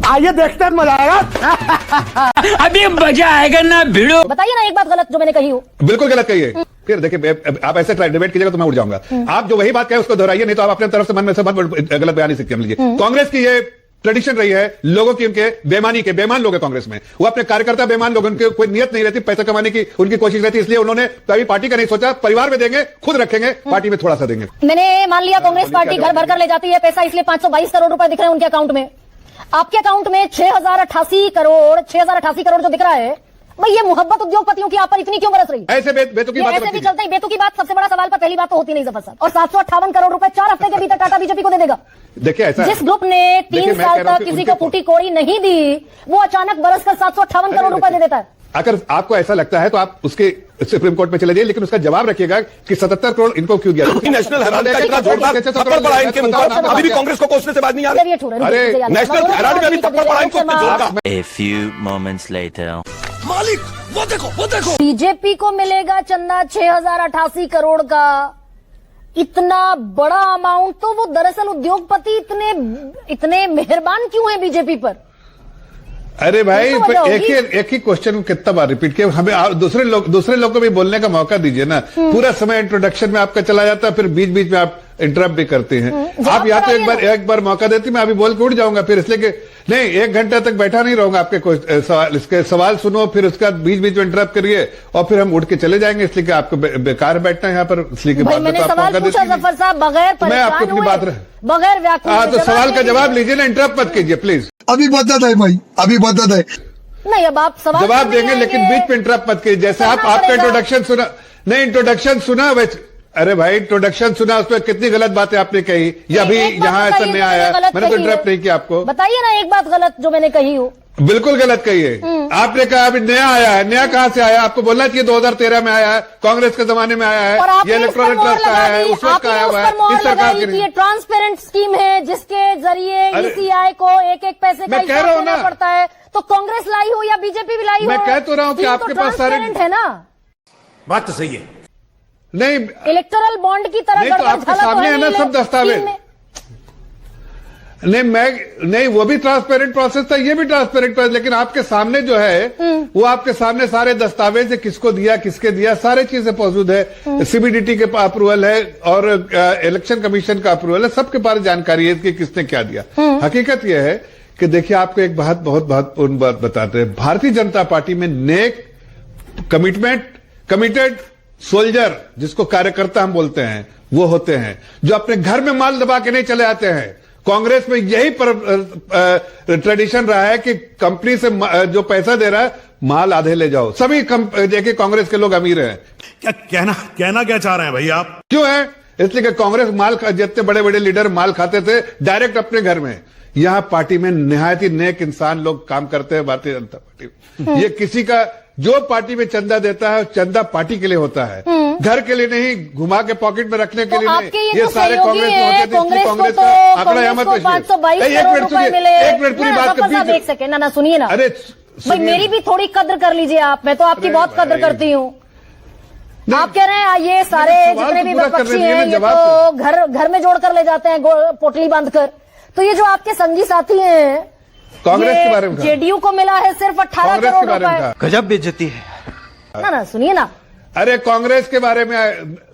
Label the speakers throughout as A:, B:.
A: आइए देखते हैं, मजा आएगा।
B: अभी मजा आएगा ना भिड़ो।
C: बताइए ना एक बात गलत जो मैंने कही हो।
D: बिल्कुल गलत कही है। फिर देखिए, आप ऐसे डिबेट कीजिएगा तो मैं उड़ जाऊंगा। आप जो वही बात कहे उसको दोहराइए, नहीं तो आप अपने तरफ से मन में से बहुत गलत बयान नहीं सकते। हम लीजिए, कांग्रेस की ये ट्रेडिशन रही है लोगों की, उनके बेईमान लोग हैं कांग्रेस में, वो अपने कार्यकर्ता बेईमान लोग, उनके कोई नियत नहीं रहती पैसा कमाने की, उनकी कोशिश रहती, इसलिए उन्होंने कभी पार्टी का नहीं सोचा, परिवार में देंगे, खुद रखेंगे, पार्टी में थोड़ा सा देंगे।
C: मैंने मान लिया कांग्रेस पार्टी घर भर कर ले जाती है पैसा, इसलिए 522 करोड़ रुपए दिख रहे हैं उनके अकाउंट में। आपके अकाउंट में 6088 करोड़ जो दिख रहा है, भाई ये मोहब्बत उद्योगपतियों की आप पर इतनी क्यों बरस रही है?
D: ऐसे बेतुकी बात
C: ऐसे भी चलता है। बेतुकी बात सबसे बड़ा सवाल पर पहली बात तो होती नहीं जफर साहब। और 758 करोड़ रुपए 4 हफ्ते के भीतर टाटा बीजेपी को दे देगा।
D: देखिए, ऐसा
C: जिस ग्रुप ने 3 साल तक किसी को फूटी कोड़ी नहीं दी, वो अचानक बरस कर 758 करोड़ रुपए दे देता है।
D: अगर आपको ऐसा लगता है तो आप उसके सुप्रीम कोर्ट में चले जाइए, लेकिन उसका जवाब रखिएगा कि 77 करोड़ इनको क्यों दिया।
E: नेशनल हेराल्ड का इतना जोरदार थप्पड़ पड़ा इनके मुंह पर, अभी भी कांग्रेस को कोसने से बात नहीं आ रही।
D: अरे
E: नेशनल हेराल्ड में अभी थप्पड़ पड़ा इनको इतने जोरदार।
B: A few moments later.
E: मालिक वो देखो
C: बीजेपी को मिलेगा चंदा 6088 करोड़ का, इतना बड़ा अमाउंट। तो वो दरअसल उद्योगपति इतने मेहरबान क्यों हैं बीजेपी पर?
D: अरे भाई, एक ही क्वेश्चन को कितना बार रिपीट किया? हमें दूसरे लोग को भी बोलने का मौका दीजिए ना। पूरा समय इंट्रोडक्शन में आपका चला जाता है, फिर बीच बीच में आप इंटरप्ट भी करते हैं। आप या तो एक बार मौका देती, मैं अभी बोल के उठ जाऊंगा, फिर इसलिए कि नहीं, 1 घंटा तक बैठा नहीं रहूंगा। आपके इसके सवाल सुनो, फिर उसके बाद बीच बीच में इंटरप्ट करिए और फिर हम उठ के चले जाएंगे, इसलिए कि आपको बेकार बैठना है यहाँ पर, इसलिए कि बात
C: मैंने सवाल पूछा जफर साहब, बगैर
D: मैं आपको अपनी बात
C: बगैर व्याख्या
D: तो सवाल का जवाब लीजिए ना, इंटरप्ट मत कीजिए प्लीज।
F: अभी बदत है भाई, अभी बदत है।
C: नहीं, अब आप सवाल
D: जवाब देंगे, लेकिन बीच में इंटरप्ट मत कीजिए। जैसे आपका इंट्रोडक्शन सुना, नहीं इंट्रोडक्शन सुना वैसे, अरे भाई इंट्रोडक्शन सुना, उसमें कितनी गलत बातें आपने कही, या भी यहाँ ऐसा नहीं आया, मैंने तो इंटरप्ट नहीं किया आपको।
C: बताइए ना एक बात गलत जो मैंने कही हो।
D: बिल्कुल गलत कही है। आपने कहा अभी नया आया है, नया कहां से आया? आपको बोलना चाहिए 2013 में आया है, कांग्रेस के जमाने में आया है, ये इलेक्ट्रॉनिक ट्रस्ट आया है, उस वक्त आया हुआ है, इस सरकार की नहीं।
C: ये ट्रांसपेरेंट स्कीम है जिसके जरिए ईसीआई को एक एक पैसे का हिसाब देना पड़ता है। तो कांग्रेस लाई हो या बीजेपी भी लाई हो,
D: मैं कह तो रहा हूं कि आपके पास सारे
C: है ना।
E: बात तो सही है।
D: नहीं,
C: इलेक्टोरल बॉन्ड की तरह
D: नहीं तो आपके सामने है ना सब दस्तावेज। नहीं, वो भी ट्रांसपेरेंट प्रोसेस था, ये भी ट्रांसपेरेंट प्रोसेस, लेकिन आपके सामने जो है वो आपके सामने सारे दस्तावेज है, किसको दिया, किसके दिया, सारी चीजें मौजूद है। सीबीडीटी के अप्रूवल है और इलेक्शन कमीशन का अप्रूवल है, सबके पास जानकारी है कि किसने क्या दिया। हकीकत यह है कि देखिए, आपको एक बहुत महत्वपूर्ण बात बताते हैं। भारतीय जनता पार्टी में नेक, कमिटेड सोल्जर, जिसको कार्यकर्ता हम बोलते हैं, वो होते हैं जो अपने घर में माल दबा के नहीं चले आते हैं। कांग्रेस में यही ट्रेडिशन रहा है कि कंपनी से जो पैसा दे रहा है, माल आधे ले जाओ। सभी देखिए कांग्रेस के लोग अमीर हैं।
E: क्या कहना क्या चाह रहे हैं भाई आप?
D: क्यों है? इसलिए कि कांग्रेस माल, जितने बड़े बड़े लीडर माल खाते थे डायरेक्ट अपने घर में। यहां पार्टी में निहायत ही नेक इंसान लोग काम करते हैं भारतीय जनता पार्टी में। ये किसी का जो पार्टी में चंदा देता है, चंदा पार्टी के लिए होता है, घर के लिए नहीं, घुमा के पॉकेट में रखने के लिए नहीं। ये सारे कांग्रेस में होते थे, कांग्रेस का आंकड़ा यहाँ मत एक मिनट पूरी बात कर
C: देख सके ना सुनिए ना।
D: अरे
C: भाई मेरी भी थोड़ी कद्र कर लीजिए आप, मैं तो आपकी बहुत कद्र करती हूँ। आप कह रहे हैं ये सारे जितने भी विपक्षी हैं ये तो घर में जोड़ कर ले जाते हैं पोटली बांध कर। तो ये जो आपके संगी साथी हैं,
D: कांग्रेस के बारे में
C: जेडीयू को मिला है सिर्फ 18 करोड़ रुपए।
B: गजब बेइज्जती है
C: ना सुनिए ना।
D: अरे कांग्रेस के बारे में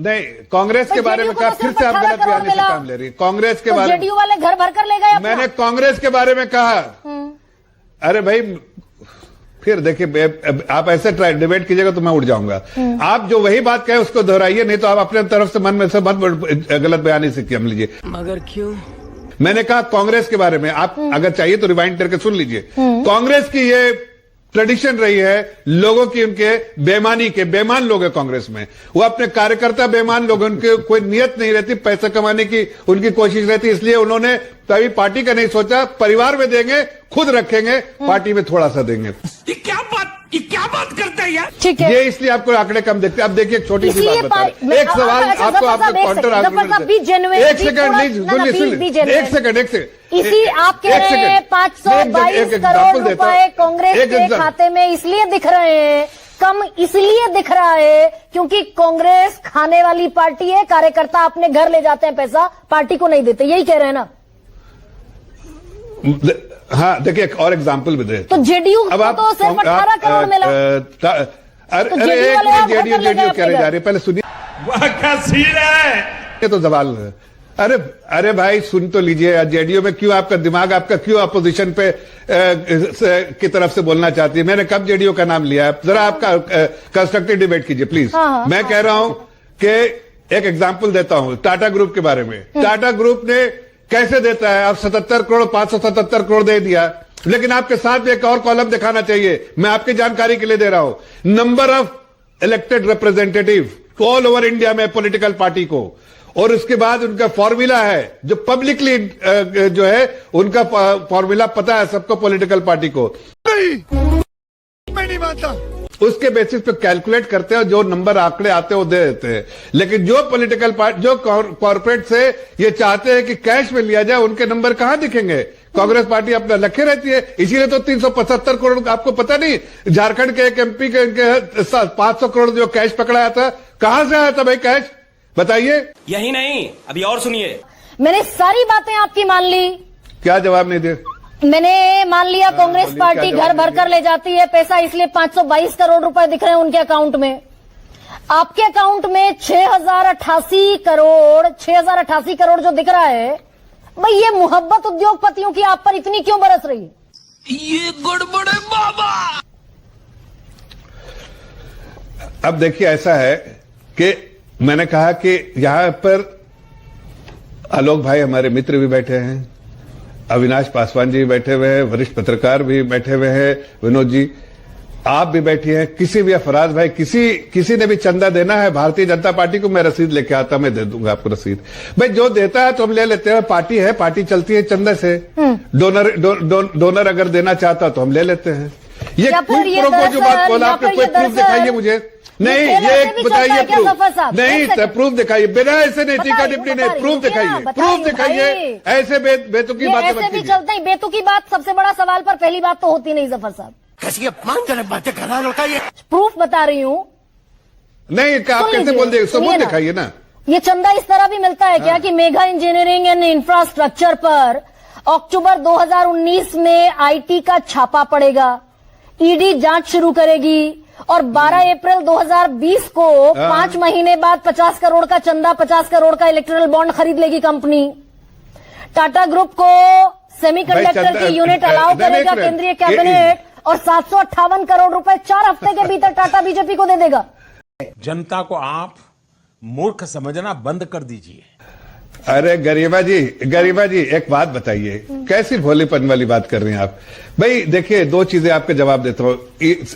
D: नहीं, कांग्रेस के बारे में कहा, फिर से आप गलत बयानी से काम ले रही है। कांग्रेस के बारे में
C: जेडीयू वाले घर भर कर ले गए।
D: मैंने कांग्रेस के बारे में कहा। अरे भाई, फिर देखिए, आप ऐसे डिबेट कीजिएगा तो मैं उड़ जाऊंगा। आप जो वही बात कहे उसको दोहराइए, नहीं तो आप अपने तरफ से मन में से बहुत गलत बयानी से हम लीजिए।
B: मगर क्यों?
D: मैंने कहा कांग्रेस के बारे में, आप अगर चाहिए तो रिवाइंड करके सुन लीजिए। कांग्रेस की ये ट्रेडिशन रही है लोगों की, उनके बेईमान लोग हैं कांग्रेस में, वो अपने कार्यकर्ता बेईमान लोग, उनके कोई नियत नहीं रहती पैसा कमाने की, उनकी कोशिश रहती, इसलिए उन्होंने कभी पार्टी का नहीं सोचा, परिवार में देंगे, खुद रखेंगे, पार्टी में थोड़ा सा देंगे।
E: ये क्या बात करते हैं यार?
C: ठीक है,
D: ये इसलिए आपको आंकड़े कम देखते हैं। अब देखिए एक छोटी सी बात बता रहे, एक सवाल आपको काउंटर आर्गुमेंट, एक सेकंड एक सेकंड
C: इसी आप कह रहे हैं 522 करोड़ रुपए कांग्रेस के खाते में इसलिए दिख रहे हैं, कम इसलिए दिख रहा है क्योंकि कांग्रेस खाने वाली पार्टी है, कार्यकर्ता अपने घर ले जाते हैं पैसा, पार्टी को नहीं देते, यही कह रहे हैं ना?
D: हाँ देखिए एक और एग्जाम्पल भी दे।
C: तो जेडीयू को तो सिर्फ 18 करोड़ मिला।
D: अरे
C: तो
D: अरे
C: JDU
D: एक
C: वाले
D: मिनट, जेडीयू
C: आप
D: जेडीयू कह रहे
C: घर
D: जा रहे, पहले सुनिए। क्या सीन है ये तो सवाल है। अरे अरे भाई सुन तो लीजिए, जेडीयू में क्यों आपका दिमाग, आपका क्यों अपोजिशन पे की तरफ से बोलना चाहती है? मैंने कब जेडीयू का नाम लिया है? जरा आपका कंस्ट्रक्टिव डिबेट कीजिए प्लीज। मैं कह रहा हूं कि एक एग्जांपल देता हूं टाटा ग्रुप के बारे में। टाटा ग्रुप ने कैसे देता है? अब 77 करोड़ 577 करोड़ दे दिया, लेकिन आपके साथ एक और कॉलम दिखाना चाहिए। मैं आपकी जानकारी के लिए दे रहा हूं। Number of elected representative all over India में पॉलिटिकल पार्टी को, और उसके बाद उनका फॉर्मूला है जो पब्लिकली जो है उनका फॉर्मूला पता है सबको, पॉलिटिकल पार्टी को।
F: मैं नहीं मानता।
D: उसके बेसिस पे कैलकुलेट करते हैं, जो नंबर आंकड़े आते हैं वो दे देते हैं। लेकिन जो पॉलिटिकल पार्टी, जो कॉर्पोरेट से ये चाहते हैं कि कैश में लिया जाए, उनके नंबर कहां दिखेंगे? कांग्रेस पार्टी अपना लखे रहती है, इसीलिए तो 375 करोड़, आपको पता नहीं झारखंड के एक एमपी के इनके 500 करोड़ जो कैश पकड़ाया था, कहां से आया था भाई कैश? बताइए।
G: यही नहीं, अभी और सुनिए।
C: मैंने सारी बातें आपकी मान ली।
D: क्या जवाब नहीं दे?
C: मैंने मान लिया कांग्रेस
D: बोलिए,
C: पार्टी
D: क्या
C: घर
D: जवाब
C: भर कर ले जाती है पैसा, इसलिए 522 करोड़ रुपए दिख रहे हैं उनके अकाउंट में। आपके अकाउंट में 6088 करोड़ जो दिख रहा है, भाई ये मोहब्बत उद्योगपतियों की आप पर इतनी क्यों बरस रही है?
B: ये गड़बड़ है बाबा।
D: अब देखिए ऐसा है कि मैंने कहा कि यहां पर आलोक भाई हमारे मित्र भी बैठे हैं, अविनाश पासवान जी भी बैठे हुए हैं, वरिष्ठ पत्रकार भी बैठे हुए हैं, विनोद जी आप भी बैठे हैं। किसी भी फराज भाई, किसी ने भी चंदा देना है भारतीय जनता पार्टी को, मैं रसीद लेके आता, मैं दे दूंगा आपको रसीद। भाई जो देता है तो हम ले लेते हैं, पार्टी है, पार्टी चलती है चंदा से। डोनर अगर देना चाहता तो हम ले लेते हैं। ये जो बात बोला आपने, कोई प्रूफ दिखाइए मुझे। नहीं ये बताइए प्रूफ, नहीं प्रूफ दिखाइए, बिना ऐसे नहीं, टीका टिप्पणी नहीं, प्रूफ दिखाइए, प्रूफ दिखाइए। ऐसे बेतुकी बातें
C: ऐसे भी चलते ही बेतुकी बात, सबसे बड़ा सवाल पर पहली बात तो होती नहीं जफर साहब।
A: कैसी अपमानजनक बातें कर रहा लड़का ये।
C: प्रूफ बता रही हूँ।
D: नहीं आप कैसे बोल देंगे? सबूत दिखाइए ना।
C: ये चंदा इस तरह भी मिलता है क्या कि मेगा इंजीनियरिंग एंड इंफ्रास्ट्रक्चर पर अक्टूबर 2019 में आईटी का छापा पड़ेगा, ईडी जांच शुरू करेगी, और 12 अप्रैल 2020 को 5 महीने बाद 50 करोड़ का चंदा, 50 करोड़ का इलेक्ट्रल बॉन्ड खरीद लेगी कंपनी। टाटा ग्रुप को सेमीकंडक्टर की यूनिट अलाउ करेगा केंद्रीय कैबिनेट, और 758 करोड़ रुपए 4 हफ्ते के भीतर टाटा बीजेपी को दे देगा।
H: जनता को आप मूर्ख समझना बंद कर दीजिए।
D: अरे गरिमा जी एक बात बताइए, कैसी भोलेपन वाली बात कर रही हैं आप? भाई देखिए दो चीजें आपके जवाब देता हूं।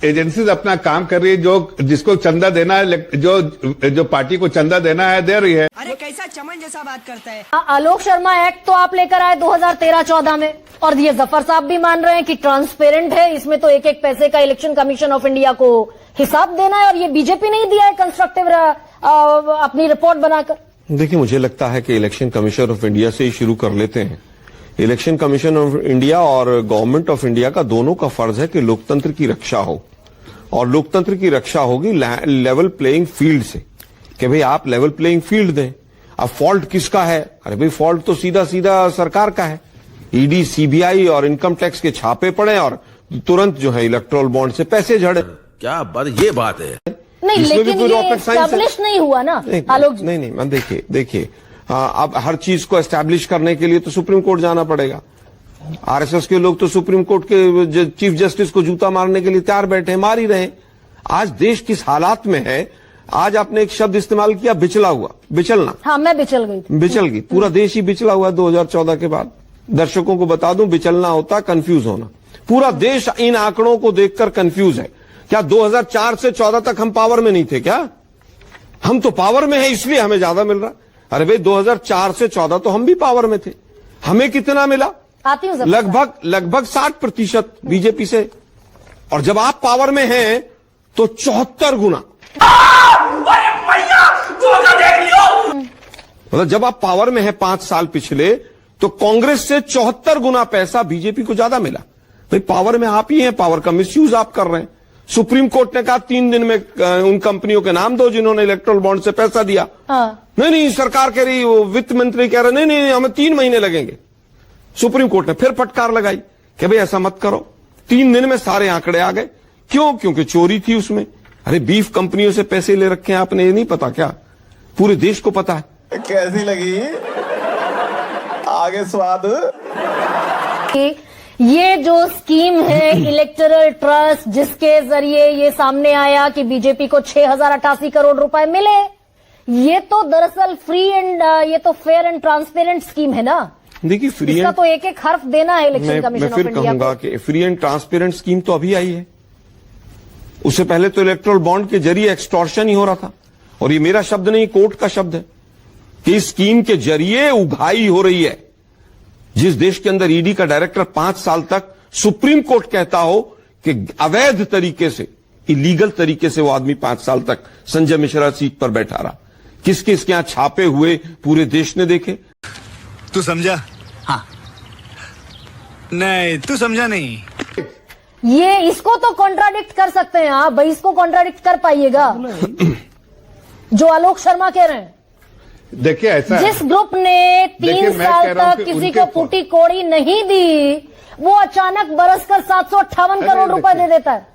D: एजेंसीज अपना काम कर रही है, जो जिसको चंदा देना है, जो पार्टी को चंदा देना है दे रही है।
I: अरे कैसा चमन जैसा बात करता है।
C: आलोक शर्मा एक्ट तो आप लेकर आए 2013-14 में, और ये जफर साहब भी मान रहे हैं कि ट्रांसपेरेंट है, इसमें तो एक एक पैसे का इलेक्शन कमीशन ऑफ इंडिया को हिसाब देना है, और ये बीजेपी नहीं दिया है कंस्ट्रक्टिव अपनी रिपोर्ट बनाकर।
E: देखिए मुझे लगता है कि इलेक्शन कमीशन ऑफ इंडिया से ही शुरू कर लेते हैं। इलेक्शन कमीशन ऑफ इंडिया और गवर्नमेंट ऑफ इंडिया का दोनों का फर्ज है कि लोकतंत्र की रक्षा हो, और लोकतंत्र की रक्षा होगी लेवल प्लेइंग फील्ड से, कि भाई आप लेवल प्लेइंग फील्ड दें। अब फॉल्ट किसका है? अरे भाई फॉल्ट तो सीधा सीधा सरकार का है। ईडी, सीबीआई और इनकम टैक्स के छापे पड़े और तुरंत जो है इलेक्ट्रल बॉन्ड से पैसे झड़े।
H: क्या बात, ये बात है।
C: नहीं, लेकिन ये एस्टैब्लिश नहीं हुआ ना आलोक जी।
E: नहीं मैं देखिए अब हर चीज को एस्टैब्लिश करने के लिए तो सुप्रीम कोर्ट जाना पड़ेगा। आरएसएस के लोग तो सुप्रीम कोर्ट के चीफ जस्टिस को जूता मारने के लिए तैयार बैठे हैं, मार ही रहे। आज देश किस हालात में है? आज आपने एक शब्द इस्तेमाल किया, बिचला हुआ, बिचलना।
C: हाँ, मैं बिचल गई। पूरा
E: देश ही बिचला हुआ 2014 के बाद। दर्शकों को बता दूं, बिचलना होता कंफ्यूज होना। पूरा देश इन आंकड़ों को देखकर कंफ्यूज है। क्या 2004 से 14 तक हम पावर में नहीं थे क्या? हम तो पावर में है इसलिए हमें ज्यादा मिल रहा। अरे भाई 2004 से 14 तो हम भी पावर में थे, हमें कितना मिला?
C: आती हूं
E: लगभग 60% बीजेपी से। और जब आप पावर में हैं तो 74 गुना। मतलब जब आप पावर में हैं 5 साल पिछले, तो कांग्रेस से 74 गुना पैसा बीजेपी को ज्यादा मिला। भाई पावर में आप ही हैं, पावर का मिसयूज आप कर रहे हैं। सुप्रीम कोर्ट ने कहा 3 दिन में उन कंपनियों के नाम दो जिन्होंने इलेक्ट्रल बॉन्ड से पैसा दिया। नहीं सरकार कह रही, वो वित्त मंत्री कह रहे नहीं हमें 3 महीने लगेंगे। सुप्रीम कोर्ट ने फिर फटकार लगाई कि भाई ऐसा मत करो। 3 दिन में सारे आंकड़े आ गए। क्यों? क्योंकि चोरी थी उसमें। अरे बीफ कंपनियों से पैसे ले रखे हैं आपने, ये नहीं पता क्या? पूरे देश को पता है।
J: कैसी लगी आगे स्वाद?
C: ये जो स्कीम है इलेक्टोरल ट्रस्ट, जिसके जरिए ये सामने आया कि बीजेपी को 6088 करोड़ रुपए मिले, ये तो दरअसल फ्री एंड ये तो फेयर एंड ट्रांसपेरेंट स्कीम है ना।
E: देखिए फ्री
C: इसका
E: एंड,
C: तो एक एक हर्फ देना है इलेक्शन कमीशन
E: मैं
C: ऑफ
E: फिर
C: इंडिया
E: कहूंगा
C: को।
E: कि फ्री एंड ट्रांसपेरेंट स्कीम तो अभी आई है। उससे पहले तो इलेक्टोरल बॉन्ड के जरिए एक्सटॉर्शन ही हो रहा था। और ये मेरा शब्द नहीं, कोर्ट का शब्द है कि इस स्कीम के जरिए उगाही हो रही है। जिस देश के अंदर ईडी का डायरेक्टर 5 साल तक सुप्रीम कोर्ट कहता हो कि अवैध तरीके से, इलीगल तरीके से वो आदमी 5 साल तक संजय मिश्रा सीट पर बैठा रहा, किस किस के यहां छापे हुए पूरे देश ने देखे।
F: तू समझा? हाँ। नहीं तू समझा नहीं।
C: ये इसको तो कॉन्ट्राडिक्ट कर सकते हैं आप भाई, इसको कॉन्ट्राडिक्ट कर पाइएगा जो आलोक शर्मा कह रहे हैं।
D: देखिए ऐसा
C: जिस ग्रुप ने 3 साल तक किसी को फूटी कोड़ी नहीं दी, वो अचानक बरसकर 758 करोड़ रुपए दे देता है।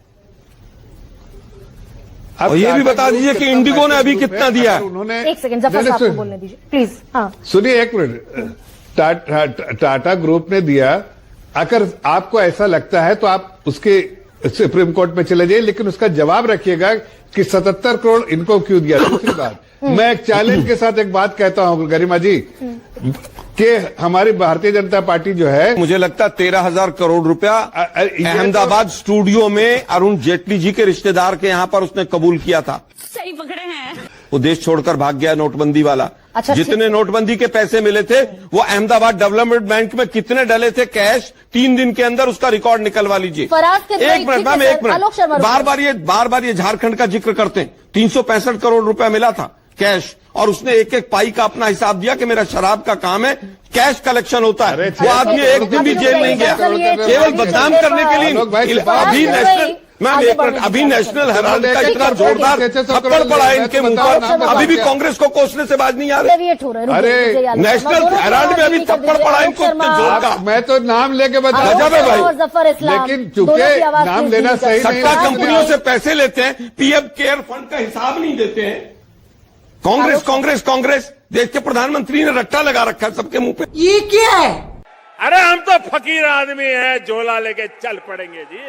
E: और ये भी बता दीजिए कि इंडिगो ने अभी कितना दिया है।
D: उन्होंने
C: एक सेकंड जफर साहब को बोलने दीजिए प्लीज। हाँ
D: सुनिए एक मिनट। टाटा ग्रुप ने दिया। अगर आपको ऐसा लगता है तो आप उसके सुप्रीम कोर्ट में चले जाइए, लेकिन उसका जवाब रखिएगा कि 77 करोड़ इनको क्यों दिया। दूसरी बात, मैं एक चैलेंज के साथ एक बात कहता हूं गरिमा जी, कि हमारी भारतीय जनता पार्टी जो है,
E: मुझे लगता है 13,000 करोड़ रुपया अहमदाबाद स्टूडियो में अरुण जेटली जी के रिश्तेदार के यहां पर उसने कबूल किया था।
I: सही पकड़े हैं।
E: वो देश छोड़कर भाग गया नोटबंदी वाला।
C: अच्छा,
E: जितने नोटबंदी के पैसे मिले थे वो अहमदाबाद डेवलपमेंट बैंक में कितने डले थे कैश, 3 दिन के अंदर उसका रिकॉर्ड निकलवा लीजिए।
C: फराज के
E: एक मिनट मैम, एक मिनट। बार बार ये झारखंड का जिक्र करते हैं। 365 करोड़ रुपया मिला था कैश, और उसने एक एक पाई का अपना हिसाब दिया कि मेरा शराब का काम है, कैश कलेक्शन होता है। वो आदमी एक दिन भी जेल नहीं गया, केवल बदनाम करने के लिए। अभी नेशनल मैम एक मिनट, अभी नेशनल हेराल्ड का इतना जोरदार थप्पड़ पड़ा है इनके मुंह पर, अभी भी कांग्रेस को कोसने से बाज नहीं आ रहे।
D: अरे
E: नेशनल हेराल्ड में अभी थप्पड़ पड़ा इनको इतने जोर का।
D: मैं तो नाम लेके बता
E: गजब है भाई।
D: लेकिन चूंकि नाम लेना सही नहीं
E: सट्टा
D: है।
E: कंपनियों से पैसे लेते हैं, पीएम केयर फंड का हिसाब नहीं देते हैं। कांग्रेस कांग्रेस कांग्रेस, देश के प्रधानमंत्री ने रट्टा लगा रखा है सबके मुंह पे।
I: ये क्या है?
H: अरे हम तो फकीर आदमी हैं, झोला लेके चल पड़ेंगे जी।